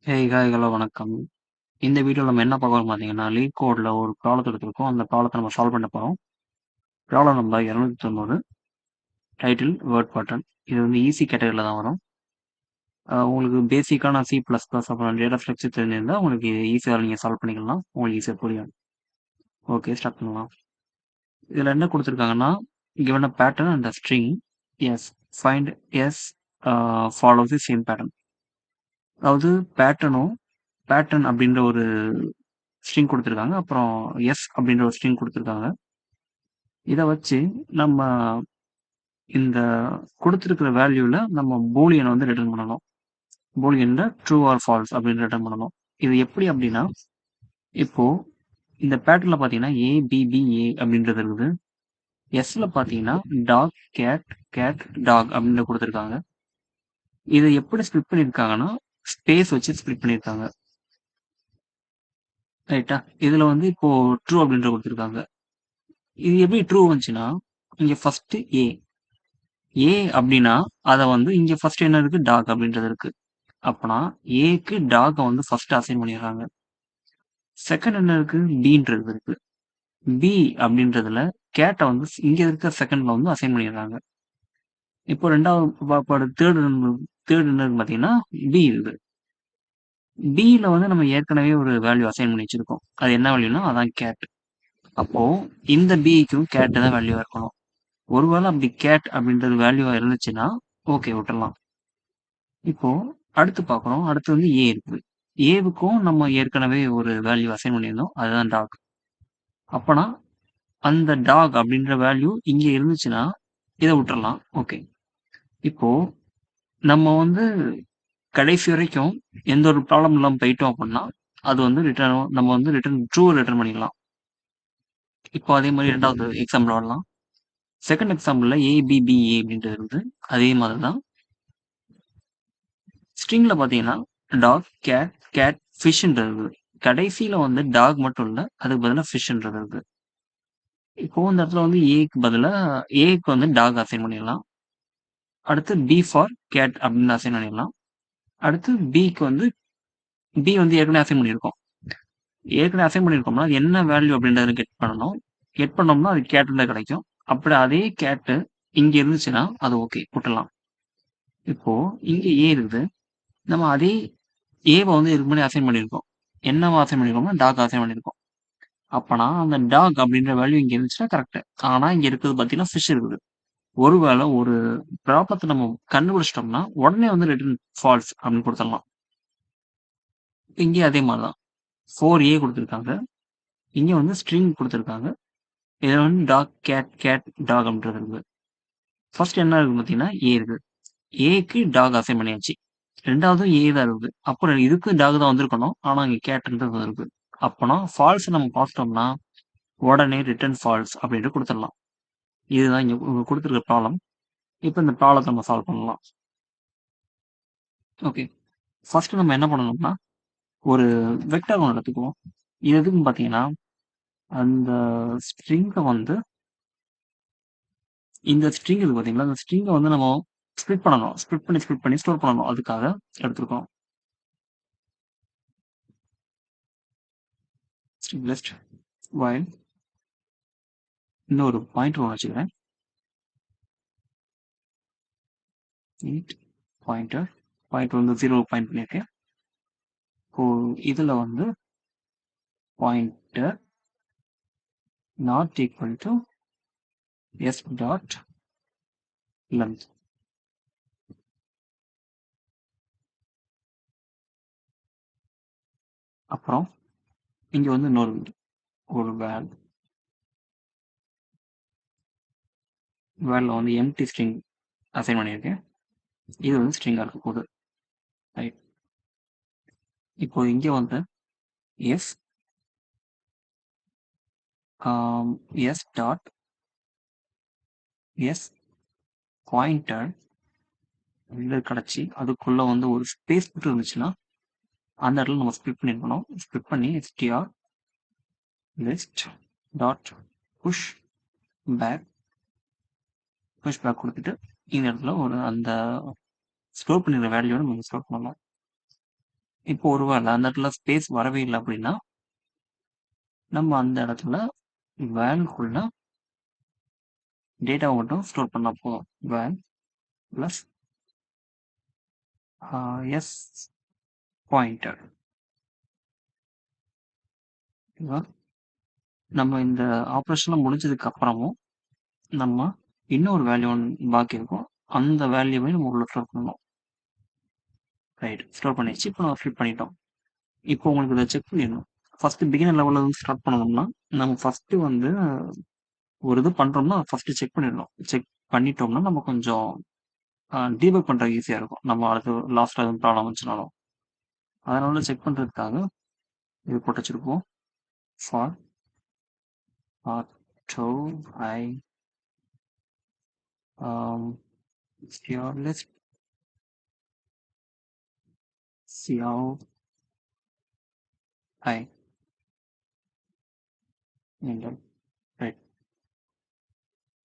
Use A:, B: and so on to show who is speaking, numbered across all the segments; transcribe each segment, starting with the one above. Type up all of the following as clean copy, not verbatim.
A: Hello வணக்கம். இந்த வீடியோல நம்ம என்ன பார்க்க போறோம் பார்த்தீங்கன்னா, லீட் கோட்ல ஒரு ப்ராப்ளத்த எடுத்திருக்கோம். அந்த ப்ராப்ளத்த நம்ம சால்வ் பண்ண போறோம். Problem number 290. Title word pattern. இது வந்து ஈஸி கேட்டகரில தான் வரும். உங்களுக்கு பேசிக்கான சி பிளஸ் பிளஸ் அப்புறம் டேட்டா ஸ்ட்ரக்சர் தெரிஞ்சிருந்தா உங்களுக்கு ஈஸியா நீங்க சால்வ் பண்ணிக்கலாம். உங்களுக்கு ஈஸியா புரியும். ஓகே, ஸ்டார்ட் பண்ணலாம். இதுல என்ன குடுத்திருக்காங்கன்னா, given a pattern and a string s find s follows the same pattern. அதாவது பேட்டர்ன் அப்படின்ற ஒரு ஸ்ட்ரிங் குடுத்திருக்காங்க. அப்புறம் எஸ் அப்படின்ற ஒரு ஸ்ட்ரிங் குடுத்திருக்காங்க. இத வச்சு நம்ம இந்த குடுத்திருக்கிற வேல்யூல நம்ம பூலியன் வந்து ரிட்டர்ன் பண்ணணும். பூலியன்ல ட்ரூ ஆர் ஃபால்ஸ் அப்படின்னு ரிட்டர்ன் பண்ணணும். இது எப்படி அப்படின்னா, இப்போ இந்த பேட்டர்ன்ல பாத்தீங்கன்னா ஏ அப்படின்றது இருக்குது. எஸ்ல பாத்தீங்கன்னா டாக், கேட், டாக் அப்படின்னு கொடுத்திருக்காங்க. இதை எப்படி ஸ்ப்ளிட் பண்ணிருக்காங்கன்னா, ஸ்பேஸ் வச்சு ஸ்ப்ளிட் பண்ணிருக்காங்க. ரைட்டா? இதுல வந்து இப்போ ட்ரூ அப்படின்ற கொடுத்திருக்காங்க. இது எப்படி ட்ரூ வந்துச்சுன்னா, இங்க ஃபர்ஸ்ட் ஏ அப்படின்னா அதை வந்து இங்க ஃபர்ஸ்ட் என்ன இருக்கு, டாக் அப்படின்றது இருக்கு. அப்பனா ஏக்கு டாக வந்து ஃபர்ஸ்ட் அசைன் பண்ணிடுறாங்க. செகண்ட் என்ன இருக்கு, பீன்றது இருக்கு. பி அப்படின்றதுல கேட்டை வந்து இங்க இருக்க செகண்ட்ல வந்து அசைன் பண்ணிடுறாங்க. இப்போ ரெண்டாவது தேர்ட் என்ன இருக்கு பாத்தீங்கன்னா, பி இருக்கு. பில வந்து நம்ம ஏற்கனவே ஒரு வேல்யூ அசைன் பண்ணி வச்சிருக்கோம். அது என்ன வேல்யூனா அதான் கேட். அப்போ இந்த பிக்கும் கேட் தான் வேல்யூவா இருக்கணும். ஒருவேளை அப்படி கேட் அப்படின்றது வேல்யூவா இருந்துச்சுன்னா ஓகே விட்டுறலாம். இப்போ அடுத்து பார்க்குறோம். அடுத்து வந்து ஏ இருக்கு. ஏவுக்கும் நம்ம ஏற்கனவே ஒரு வேல்யூ அசைன் பண்ணியிருந்தோம். அதுதான் டாக். அப்பனா அந்த டாக் அப்படின்ற வேல்யூ இங்க இருந்துச்சுன்னா இதை விட்டுறலாம். ஓகே. இப்போ நம்ம வந்து கடைசி வரைக்கும் எந்த ஒரு ப்ராப்ளம் இல்லாமல் போயிட்டோம் அப்படின்னா அது வந்து நம்ம வந்து ட்ரூ ரிட்டர்ன் பண்ணிடலாம். இப்போ அதே மாதிரி இரண்டாவது எக்ஸாம்பிள் வரலாம். செகண்ட் எக்ஸாம்பிள்ல ஏபிபிஏ அப்படின்றது இருந்து அதே மாதிரி தான். ஸ்ட்ரிங்ல பாத்தீங்கன்னா டாக், கேட், ஃபிஷ்ன்றது கடைசியில வந்து டாக் மட்டும் இல்ல, அதுக்கு பதிலா ஃபிஷ்ன்றது இருக்கு. இப்போ இந்த இடத்துல வந்து ஏக்கு வந்து டாக் அசைன் பண்ணிடலாம். அடுத்து பி ஃபார் கேட் அப்படின்னு அசைன் பண்ணிடலாம். அடுத்து பி வந்து ஏற்கனவே அசைன் பண்ணியிருக்கோம். ஏற்கனவே அசைன் பண்ணியிருக்கோம்னா அது என்ன வேல்யூ அப்படின்றத கெட் பண்ணணும். கெட் பண்ணோம்னா அது கேட்டு கிடைக்கும். அப்படி அதே கேட்டு இங்க இருந்துச்சுன்னா அது ஓகே விட்டுலாம். இப்போ இங்க ஏ இருக்குது. நம்ம அதே ஏவை வந்து இதுக்கு முன்னாடி அசைன் பண்ணியிருக்கோம். என்னவா அசைன் பண்ணியிருக்கோம்னா டாக் அசைன் பண்ணியிருக்கோம். அப்பனா அந்த டாக் அப்படின்ற வேல்யூ இங்க இருந்துச்சுன்னா கரெக்ட். ஆனா இங்க இருக்குது பாத்தீங்கன்னா ஃபிஷ் இருக்குது. ஒருவேளை ஒரு ப்ராப்ளத்தை நம்ம கண்டுபிடிச்சிட்டோம்னா உடனே வந்து ரிட்டர்ன் ஃபால்ஸ் அப்படின்னு கொடுத்துடலாம். இங்கே அதே மாதிரிதான் 4A கொடுத்துருக்காங்க. இங்க வந்து ஸ்ட்ரிங் கொடுத்துருக்காங்க. இதுல வந்து டாக், கேட், டாக் அப்படின்றது இருக்கு. ஃபர்ஸ்ட் என்ன இருக்கு பாத்தீங்கன்னா ஏ இருக்கு. ஏக்கு டாக் அசைன் பண்ணியாச்சு. ரெண்டாவது ஏ தான் இருக்குது. அப்புறம் இதுக்கு டாக் தான் வந்திருக்கணும். ஆனா இங்க கேட்ன்றது இருக்கு. அப்போனா ஃபால்ஸ் நம்ம பார்த்துட்டோம்னா உடனே ரிட்டர்ன் ஃபால்ஸ் அப்படின்ட்டு கொடுத்துடலாம். இதுதான் இங்க கொடுத்துருக்க ப்ராப்ளம். இப்போ இந்த ப்ராப்ளத்தை நம்ம சால்வ் பண்ணலாம். ஓகே. ஃபர்ஸ்ட் நம்ம என்ன பண்ணணும்னா ஒரு வெக்டர் ஒன்று எடுத்துக்குவோம். இது எதுக்குன்னு பார்த்தீங்கன்னா அந்த ஸ்ட்ரிங்கை வந்து இந்த ஸ்ட்ரிங் இருக்கு பார்த்தீங்களா, அந்த ஸ்ட்ரிங்கை வந்து நம்ம ஸ்ப்ளிட் பண்ணணும். ஸ்ப்ளிட் பண்ணி ஸ்டோர் பண்ணணும். அதுக்காக எடுத்துருக்கோம். ஸ்ட்ரிங் லிஸ்ட் வைல் இன்னொரு பாயிண்டர் ஒன்று வச்சுக்கிறேன். பாயிண்டர் வந்து 0 பாயிண்ட் பண்ணியிருக்கேன். இப்போ இதுல வந்து pointer not equal to s dot length. அப்புறம் இங்க வந்து இன்னொரு ஒரு வேல்ல வந்து எம்டி ஸ்ட்ரிங் அசைன் பண்ணியிருக்கேன். இது வந்து ஸ்ட்ரிங்கா இருக்க போகுது. ரைட். இப்போ இங்க வந்து S S dot S pointer கிடைச்சி அதுக்குள்ள வந்து ஒரு ஸ்பேஸ் மட்டும் இருந்துச்சுன்னா அந்த இடத்துல நம்ம ஸ்ப்ளிட் பண்ணிருக்கணும். ஸ்ப்ளிட் பண்ணி str list dot push back கொடுத்துட்டு இந்த இடத்துல ஒரு அந்த ஸ்டோர் பண்ணிருக்க வேல்யூவை நம்ம ஸ்டோர் பண்ணலாம். இப்போ ஒருவேளை அந்த இடத்துல ஸ்பேஸ் வரவே இல்லை அப்படின்னா நம்ம அந்த இடத்துல வேல்குள்ள டேட்டாவை மட்டும் ஸ்டோர் பண்ணா போதும். வேல் ப்ளஸ் எஸ் பாயிண்டர். ஓகேவா? நம்ம இந்த ஆப்ரேஷன்லாம் முடிஞ்சதுக்கு அப்புறமும் நம்ம இன்னொரு வேல்யூ ஒன்று பாக்கி இருக்கும். அந்த வேல்யூவை நம்ம உள்ள ஸ்டோர் பண்ணணும். ரைட், ஸ்டோர் பண்ணிடுச்சு. இப்போ நம்ம ஃபில் பண்ணிட்டோம். இப்போ உங்களுக்கு இதை செக் பண்ணிடணும். ஃபர்ஸ்ட் பிகினர் லெவலில் இருந்து ஸ்டார்ட் பண்ணணும்னா நம்ம ஃபர்ஸ்ட் வந்து ஒரு இது பண்றோம்னா ஃபர்ஸ்ட் செக் பண்ணிடணும். செக் பண்ணிட்டோம்னா நம்ம கொஞ்சம் டீபக் பண்றது ஈஸியா இருக்கும். நம்ம அடுத்து லாஸ்ட்ல எதுவும் ப்ராப்ளம் வந்துச்சுனாலும் அதனால செக் பண்றதுக்காக இது போட்டு வச்சிருப்போம். For auto I your list cout I enter. Right,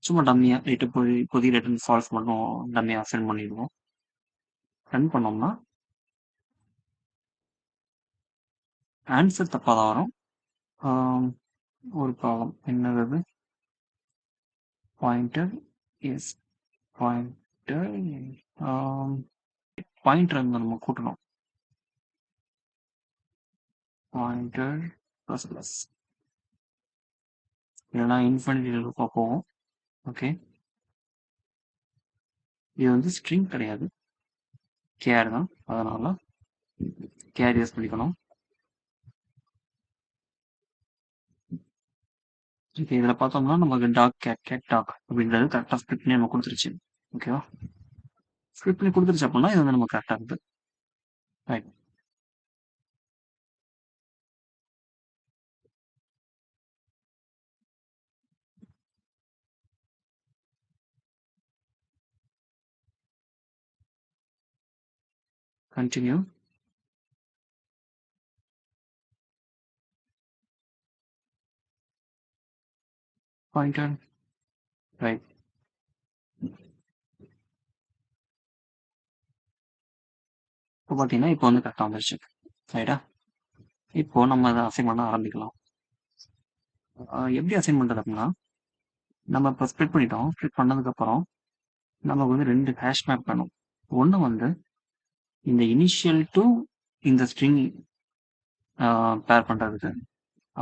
A: சும்மா டம்மியா ரைட்டு புதிய ரிட்டர்ன் ஃபால்ஸ் மட்டும் டம்மியா சென்ட் பண்ணிடுவோம். ரன் பண்ணோம்னா ஆன்சர் தப்பாக தான் வரும். ஒரு ப்ராப்ளம் என்னது, பாயிண்டர் எஸ் பாயிண்டர் பாயிண்டர் நம்ம கூட்டணும். பாயிண்டர் ப்ளஸ் ப்ளஸ் இல்லைனா இன்ஃபினிட்டி லூப்பாக போகும். ஓகே, இது வந்து ஸ்ட்ரிங் கிடையாது, கேர் தான். அதனால கேர் யூஸ் பண்ணிக்கணும். ஓகே, இதில் பார்த்தோம்னா நமக்கு டாக் கேட் கேட் டாக் அப்படின்றது கரெக்டாக ஸ்கிரிப்ட் பண்ணி நம்ம கொடுத்துருச்சு. ஓகேவா? ஸ்கிரிப்ட் பண்ணி கொடுத்துருச்சு அப்படின்னா இது வந்து நம்ம கரெக்டாக இருக்குது. Right, continue. Pointer right. இப்போ பார்த்தீங்கன்னா இப்போ வந்து கரெக்டாக வந்துருச்சு. ரைட்டா? இப்போ நம்ம அதை அசைன் பண்ண ஆரம்பிக்கலாம். எப்படி அசைன் பண்ணுறது அப்படின்னா நம்ம இப்போ ஸ்ப்ளிட் பண்ணிட்டோம். ஸ்ப்ளிட் பண்ணதுக்கப்புறம் நமக்கு வந்து 2 ஹேஷ் மேப் வேணும். ஒன்று வந்து இந்த இனிஷியல் டு இந்த ஸ்ட்ரிங் பேர் பண்ணுறதுக்கு,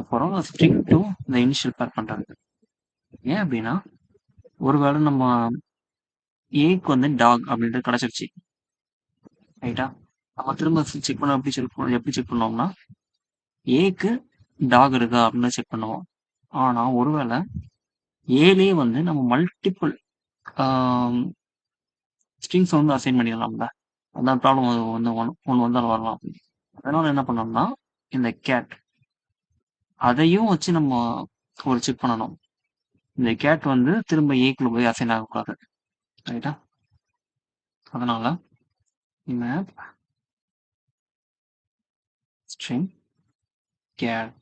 A: அப்புறம் ஸ்ட்ரிங் டு இந்த இனிஷியல் பேர் பண்ணுறதுக்கு. ஏன் அப்படின்னா ஒருவேளை நம்ம ஏக்கு வந்து டாக் அப்படின்றது கிடச்சிருச்சு. ரைட்டா? நம்ம திரும்ப செக் பண்ண எப்படி செக் பண்ணோம்னா ஏக்கு டாக் இருக்கா அப்படின்னு செக் பண்ணுவோம். ஆனால் ஒருவேளை ஏலே வந்து நம்ம மல்டிபிள் ஸ்ட்ரிங்ஸ் வந்து அசைன் பண்ணிடலாம்ல. அதான் ப்ராப்ளம் வந்து ஒன்று வந்தாலும் வரலாம். அதனால என்ன பண்ணோம்னா இந்த கேட் அதையும் வச்சு நம்ம ஒரு செக் பண்ணணும். இந்த கேட் வந்து திரும்ப ஏக்குள்ள போய் அசைன் ஆகக்கூடாது. ரைட்டா? அதனால map string get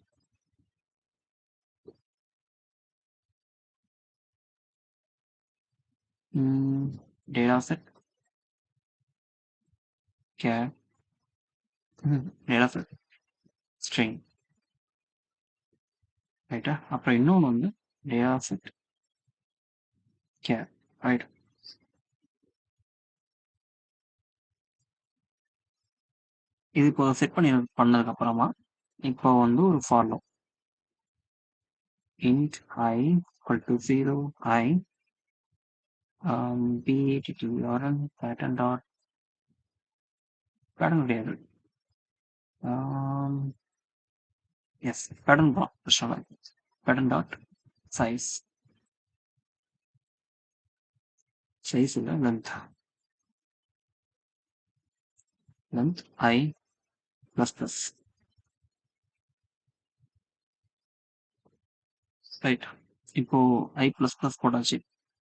A: data set get data set string. ரைட்டா? அப்புறம் இன்னொன்று வந்து டேட்டா செட் கேட். ரைட், இது இப்போ செட் பண்ணதுக்கு அப்புறமா இப்போ வந்து ஒரு follow int I equal to 0 I PATTRN pattern dot pattern கிடையாது, எஸ் pattern தான் பிரச்சனை. pattern dot size இல்லை length I plus plus. Right, இப்போ I plus plus போட்டாச்சு.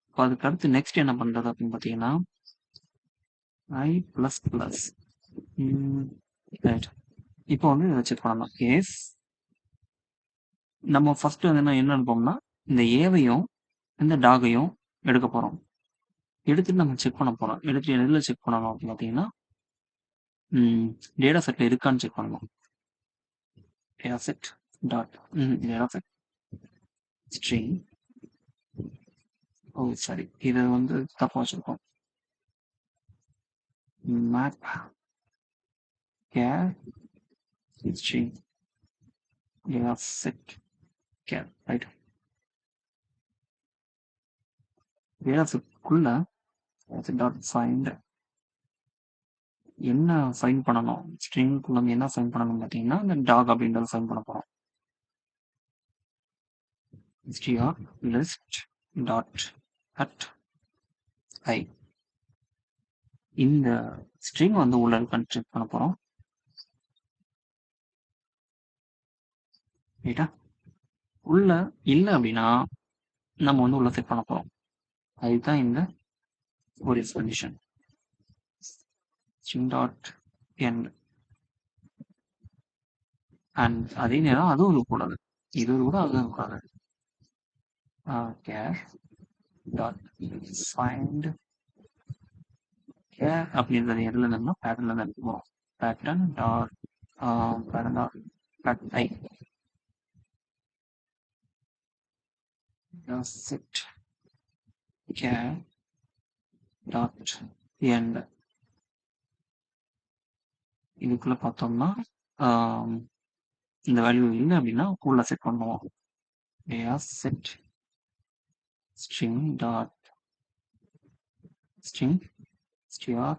A: இப்போ அதுக்கு அடுத்து நெக்ஸ்ட் என்ன பண்றது அப்படின்னு பார்த்தீங்கன்னா I plus plus. ரைட், இப்போ வந்து இதை செக் பண்ணலாம். கேஸ் நம்ம ஃபர்ஸ்ட் வந்து என்ன எடுப்போம்னா இந்த ஏவையும் இந்த டாகையும் எடுக்க போறோம். எடுத்துட்டு நம்ம செக் பண்ண போறோம். எடுத்துட்டு எதில் செக் பண்ணணும் அப்படின்னு பார்த்தீங்கன்னா டேட்டா செட்ல இருக்கான்னு செக் பண்ணணும். Data set dot data set string. Oh sorry, இதை வந்து தப்பா வச்சிருக்கோம். Map char string data set care, right? data set குள்ள டாட் ஃபைண்ட் என்ன ஃபைண்ட் பண்ணணும், ஸ்ட்ரிங்குள்ள என்ன ஃபைண்ட் பண்ணணும் பார்த்தீங்கன்னா இந்த டாக் அப்படின்றத ஃபைண்ட் பண்ண போகிறோம். str list dot at I, இந்த ஸ்ட்ரிங் வந்து உள்ள இருக்கான்னு செக் பண்ண போகிறோம். ரைட்டா? உள்ள இல்லை அப்படின்னா நம்ம வந்து உள்ள செட் பண்ண போகிறோம். அதுதான் இந்த ஒரு condition. string dot end and அதே நேரம் அதுவும் இருக்கக்கூடாது, இது கூட அதுவும் இருக்கக்கூடாது. கேர் டாட் ஃபைண்ட் கேர் அப்படின்றது எதுல இருந்தோம்னா பேட்டர்ன்ல தான் இருக்கும். Pattern dot pattern dot bad I set care dot end. இதுக்குள்ள பார்த்தோம்னா இந்த வேல்யூ இல்லை அப்படின்னா உள்ள செட் பண்ணுவோம். Set string dot string str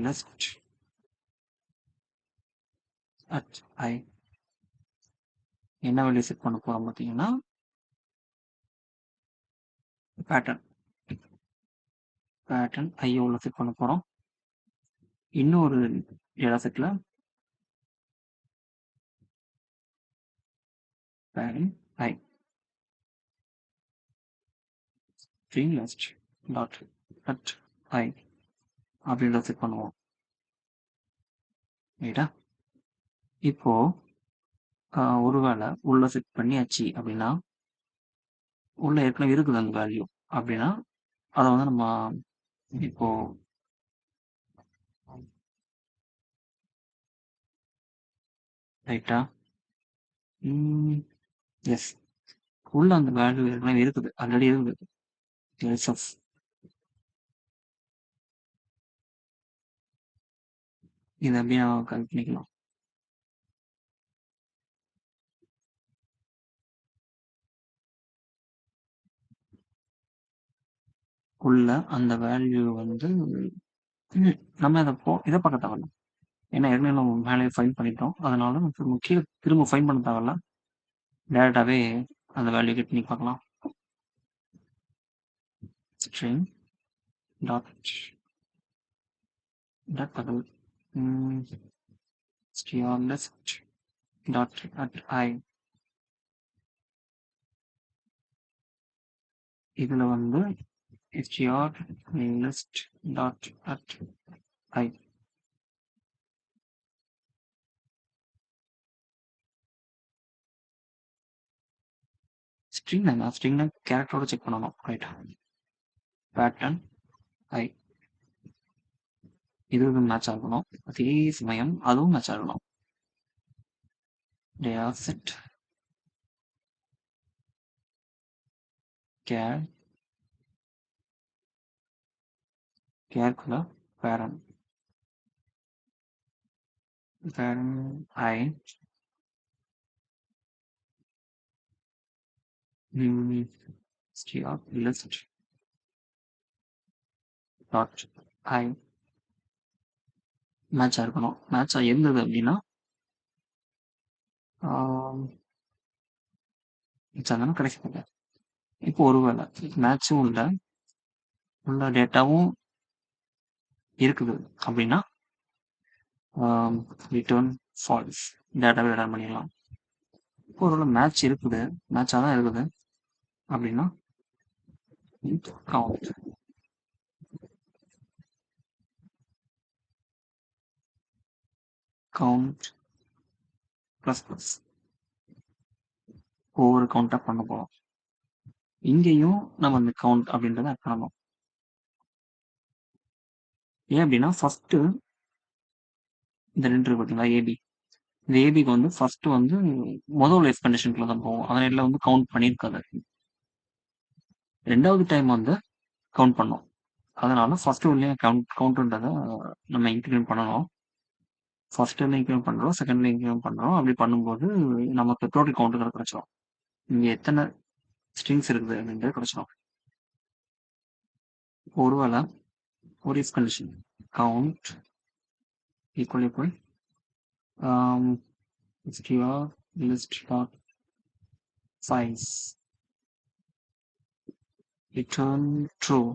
A: list at I. என்ன வேல்யூ செட் பண்ண போறோம் பார்த்தீங்கன்னா பேட்டர்ன் ஐ உள்ள செட் பண்ண போறோம். இன்னொரு டேட்டா செட்ல pattern I string list dot at I அப்படின்றத செட் பண்ணுவோம். ரைட்டா? இப்போ ஒருவேளை உள்ள செட் பண்ணியாச்சு அப்படின்னா உள்ள ஏற்கனவே இருக்குது அந்த வேல்யூ அப்படின்னா அதை வந்து நம்ம இப்போ ரைட்டா எஸ், உள்ள அந்த வேல்யூ ஏற்கனவே இருக்குது, ஆல்ரெடி இருக்குது. இதை அப்படியே நான் கனெக்ட் பண்ணிக்கலாம். உள்ள அந்த வேல்யூ வந்து நம்ம இதை பார்க்க தேவையில்ல, ஏன்னா ஏற்கனவே நம்ம மேலே ஃபைன் பண்ணிட்டோம். அதனால நம்ம கீழே திரும்ப ஃபைன் பண்ண தேவையில்ல, டேரெக்டாகவே அந்த வேல்யூ கெட் பண்ணி பார்க்கலாம். string டாட் தகவல் str list dot at I. இதுல வந்து str list dot at I. String கேரக்டரோட செக் பண்ணணும். ரைட்? பேட்டர்ன் ஐ இது மேட்ச் ஆகணும், அதே சமயம் அதுவும் மேட்ச் ஆகணும். data set கேர்க்குள்ள parent I str list dot I match இருக்கணும். மேட்ச் இருந்தது அப்படின்னா கிடைக்கும். இப்போ ஒருவேளை மேட்சும் உள்ள டேட்டாவும் இருக்குது அப்படின்னா ரிட்டர்ன் ஃபால்ஸ், டேட்டாவை ரிட்டர்ன் பண்ணிடலாம். இப்போ ஒருவேளை மேட்ச் இருக்குது, மேட்சாக தான் இருக்குது அப்படின்னா கவுண்ட் கவுண்ட் ப்ளஸ் ப்ளஸ் ஒவ்வொரு கவுண்டாக பண்ண போகிறோம். இங்கேயும் நம்ம அந்த கவுண்ட் அப்படின்றத ஆட் பண்ணணும். ஏன் அப்படின்னா ஃபர்ஸ்ட் இந்த 2 இருக்கு பார்த்தீங்களா? ஏபி. இந்த ஏபிக்கு வந்து ஃபர்ஸ்ட் வந்து முதல் இஃப் கண்டிஷனுக்குள்ள தான் போகும். அதனால வந்து கவுண்ட் பண்ணியிருக்காது. 2வது டைம் வந்து கவுண்ட் பண்ணும். அதனால ஃபர்ஸ்ட் உள்ளயும் கவுண்ட்ன்றத நம்ம இன்கிரிமெண்ட் பண்ணணும். ஃபர்ஸ்ட்ல இன்கிரிமெண்ட் பண்றோம், செகண்ட்ல இன்கிரிமெண்ட் பண்றோம். அப்படி பண்ணும்போது நமக்கு டோட்டல் கவுண்ட் கிடைச்சிடும். இங்க எத்தனை ஸ்ட்ரிங்ஸ் இருக்குது அப்படின்றது கிடைச்சிடும். ஒருவேளை ஒரு if condition count equal str list dot size return true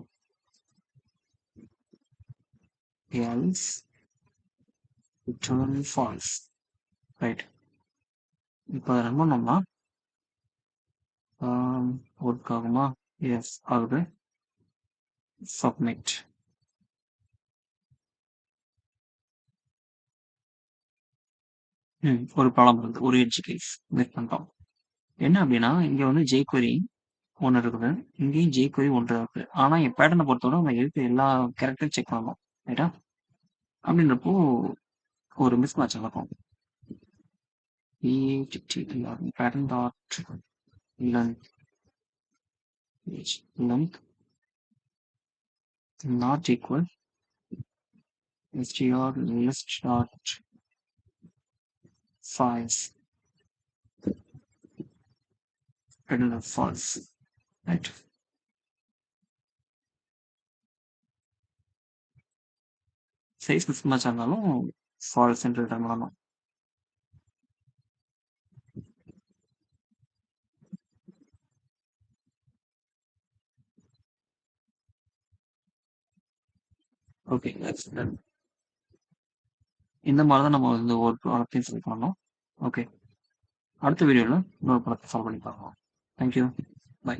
A: else return false, right? இப்போ ரன் பண்ணோம்னா ஒர்க் ஆகுமா? எஸ் ஆகுது. சப்மிட். ஒரு ப்ராப்ளம் இருக்குது, ஒரு எட்ஜ் கேஸ் மேக் பண்ணிட்டோம். என்ன அப்படின்னா இங்க வந்து jQuery ஒன்று இருக்குது, இங்கேயும் jQuery ஒன்று இருக்குது. ஆனா என் பேட்டர்னை பொறுத்தவரை நம்ம எழுத்து எல்லா கேரக்டரும் செக் பண்ணணும், ரைட்டா? அப்படின்றப்போ ஒரு மிஸ் மேட்ச் நடக்கும். pattern dot length length not equal str list dot size return false, right? Size miss match ஆனாலும் ஃபால்ஸ் என்று ரிட்டர்ன் பண்ணணும். ஓகே, இந்த மாதிரி தான் நம்ம வந்து ஒரு ப்ராடக்டையும் செலக்ட் பண்ணணும். ஓகே, அடுத்த வீடியோவில் இன்னொரு ப்ராடக்ட் சால்வ் பண்ணி பார்க்கலாம். Thank you, by.